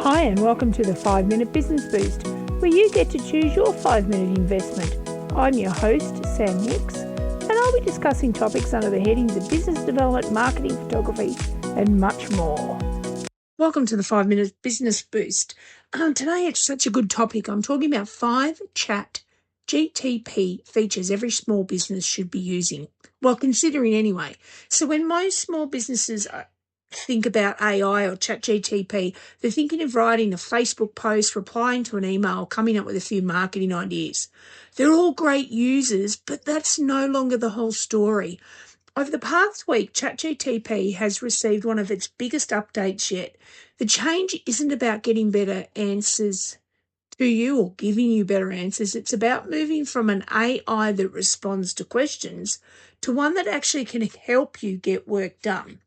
Hi and welcome to the 5-Minute Business Boost, where you get to choose your 5-minute investment. I'm your host, Sam Nix, and I'll be discussing topics under the headings of business development, marketing, photography, and much more. Welcome to the 5-Minute Business Boost. Today it's such a good topic. I'm talking about 5 Chat GPT features every small business should be using. Well, considering anyway. So when most small businesses think about AI or ChatGPT, they're thinking of writing a Facebook post, replying to an email, coming up with a few marketing ideas. They're all great users, but that's no longer the whole story. Over the past week, ChatGPT has received one of its biggest updates yet. The change isn't about getting better answers to you or giving you better answers. It's about moving from an AI that responds to questions to one that actually can help you get work done.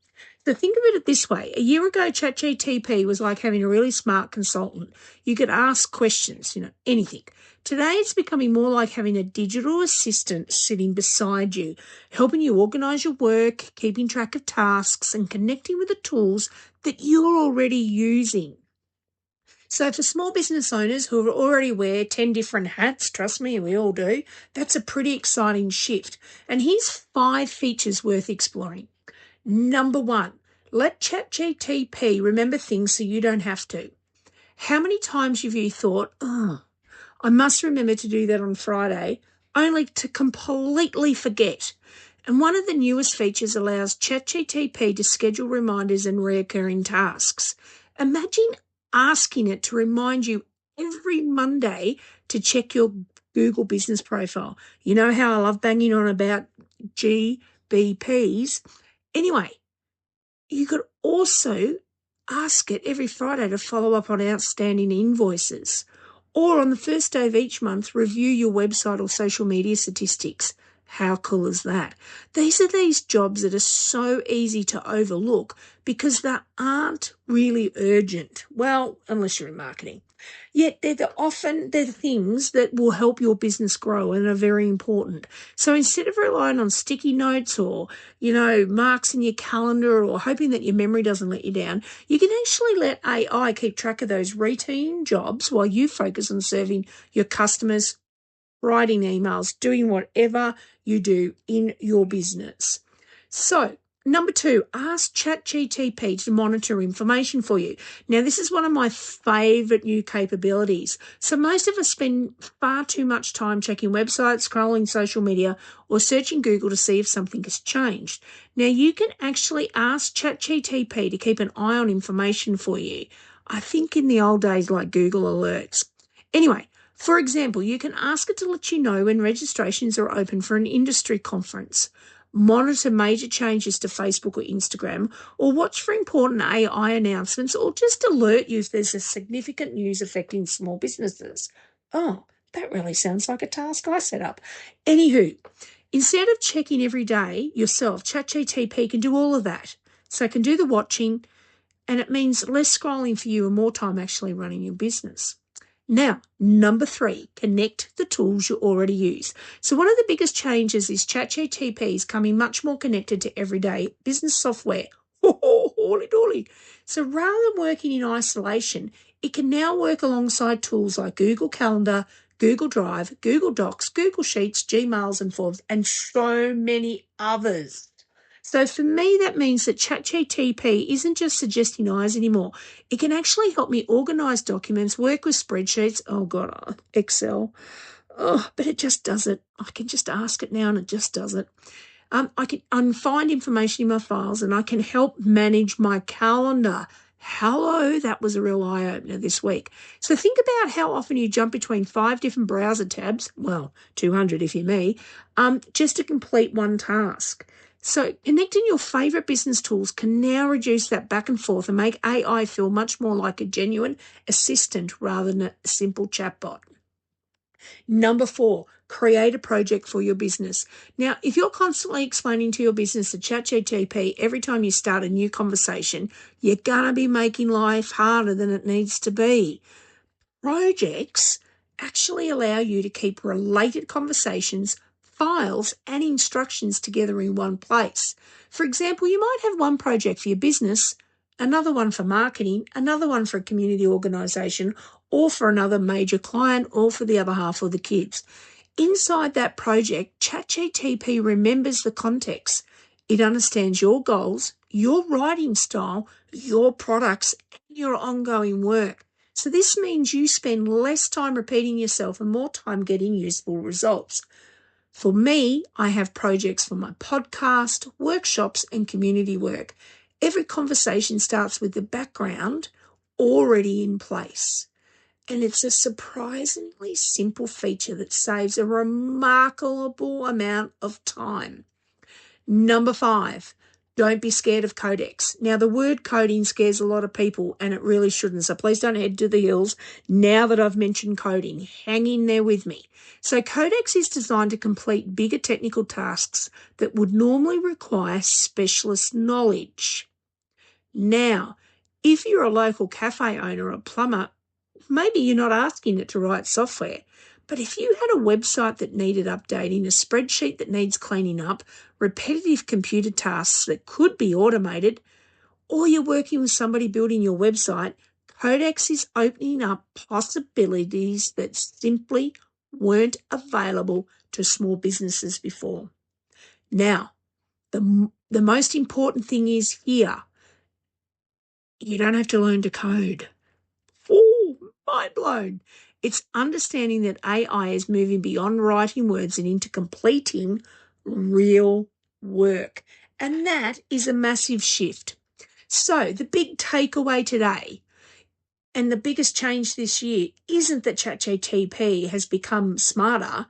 So think of it this way. A year ago, ChatGPT was like having a really smart consultant. You could ask questions, anything. Today, it's becoming more like having a digital assistant sitting beside you, helping you organise your work, keeping track of tasks, and connecting with the tools that you're already using. So for small business owners who already wear 10 different hats, trust me, we all do, that's a pretty exciting shift. And here's 5 features worth exploring. Number 1, let ChatGPT remember things so you don't have to. How many times have you thought, I must remember to do that on Friday, only to completely forget? And one of the newest features allows ChatGPT to schedule reminders and recurring tasks. Imagine asking it to remind you every Monday to check your Google business profile. You know how I love banging on about GBPs? Anyway, you could also ask it every Friday to follow up on outstanding invoices, or on the first day of each month, review your website or social media statistics. How cool is that? These are these jobs that are so easy to overlook because they aren't really urgent. Well, unless you're in marketing. Yet they're the things that will help your business grow and are very important. So instead of relying on sticky notes or, marks in your calendar or hoping that your memory doesn't let you down, you can actually let AI keep track of those routine jobs while you focus on serving your customers, writing emails, doing whatever you do in your business. So, number 2, ask ChatGPT to monitor information for you. Now, this is one of my favourite new capabilities. So most of us spend far too much time checking websites, scrolling social media, or searching Google to see if something has changed. Now, you can actually ask ChatGPT to keep an eye on information for you. I think in the old days like Google Alerts. Anyway, for example, you can ask it to let you know when registrations are open for an industry conference, monitor major changes to Facebook or Instagram, or watch for important AI announcements, or just alert you if there's a significant news affecting small businesses. Oh, that really sounds like a task I set up. Anywho, instead of checking every day yourself, ChatGPT can do all of that. So it can do the watching, and it means less scrolling for you and more time actually running your business. Now, number 3, connect the tools you already use. So one of the biggest changes is ChatGPT is coming much more connected to everyday business software. Holy dolly. So rather than working in isolation, it can now work alongside tools like Google Calendar, Google Drive, Google Docs, Google Sheets, Gmails and Forms, and so many others. So for me, that means that ChatGPT isn't just suggesting eyes anymore. It can actually help me organise documents, work with spreadsheets. Oh, God, Excel. But it just does it. I can just ask it now and it just does it. I can find information in my files and I can help manage my calendar. Hello, that was a real eye-opener this week. So think about how often you jump between 5 different browser tabs, well, 200 if you're me, just to complete one task. So connecting your favourite business tools can now reduce that back and forth and make AI feel much more like a genuine assistant rather than a simple chatbot. Number 4, create a project for your business. Now, if you're constantly explaining to your business to ChatGPT every time you start a new conversation, you're going to be making life harder than it needs to be. Projects actually allow you to keep related conversations, files, and instructions together in one place. For example, you might have one project for your business, another one for marketing, another one for a community organisation, or for another major client, or for the other half of the kids. Inside that project, ChatGPT remembers the context. It understands your goals, your writing style, your products, and your ongoing work. So this means you spend less time repeating yourself and more time getting useful results. For me, I have projects for my podcast, workshops, and community work. Every conversation starts with the background already in place. And it's a surprisingly simple feature that saves a remarkable amount of time. Number 5, don't be scared of Codex. Now, the word coding scares a lot of people, and it really shouldn't. So please don't head to the hills now that I've mentioned coding. Hang in there with me. So Codex is designed to complete bigger technical tasks that would normally require specialist knowledge. Now, if you're a local cafe owner or plumber, maybe you're not asking it to write software, but if you had a website that needed updating, a spreadsheet that needs cleaning up, repetitive computer tasks that could be automated, or you're working with somebody building your website, Codex is opening up possibilities that simply weren't available to small businesses before. Now, the most important thing is here, you don't have to learn to code. Oh, mind blown. It's understanding that AI is moving beyond writing words and into completing real work. And that is a massive shift. So the big takeaway today and the biggest change this year isn't that ChatGPT has become smarter.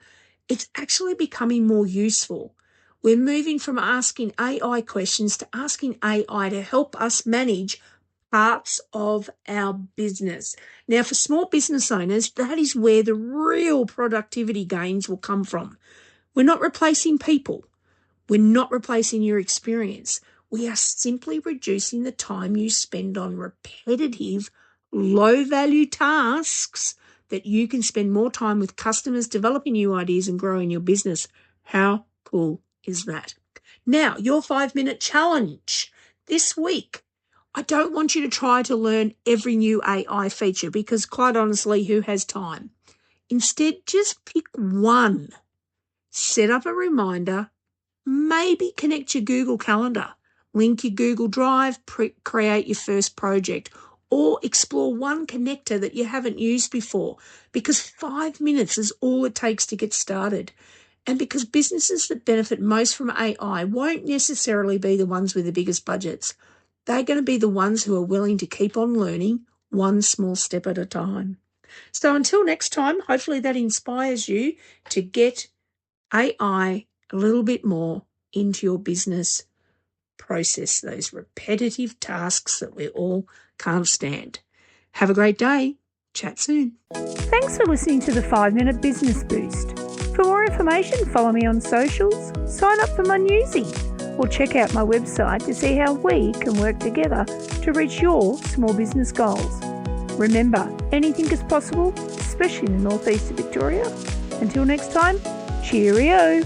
It's actually becoming more useful. We're moving from asking AI questions to asking AI to help us manage parts of our business. Now, for small business owners, that is where the real productivity gains will come from. We're not replacing people. We're not replacing your experience. We are simply reducing the time you spend on repetitive, low-value tasks that you can spend more time with customers, developing new ideas and growing your business. How cool is that? Now, your 5-minute challenge this week. I don't want you to try to learn every new AI feature because, quite honestly, who has time? Instead, just pick one. Set up a reminder. Maybe connect your Google Calendar. Link your Google Drive. Create your first project. Or explore one connector that you haven't used before, because 5 minutes is all it takes to get started. And because businesses that benefit most from AI won't necessarily be the ones with the biggest budgets. They're going to be the ones who are willing to keep on learning one small step at a time. So until next time, hopefully that inspires you to get AI a little bit more into your business process, those repetitive tasks that we all can't stand. Have a great day. Chat soon. Thanks for listening to the 5-Minute Business Boost. For more information, follow me on socials, sign up for my newsie, or check out my website to see how we can work together to reach your small business goals. Remember, anything is possible, especially in the northeast of Victoria. Until next time, cheerio!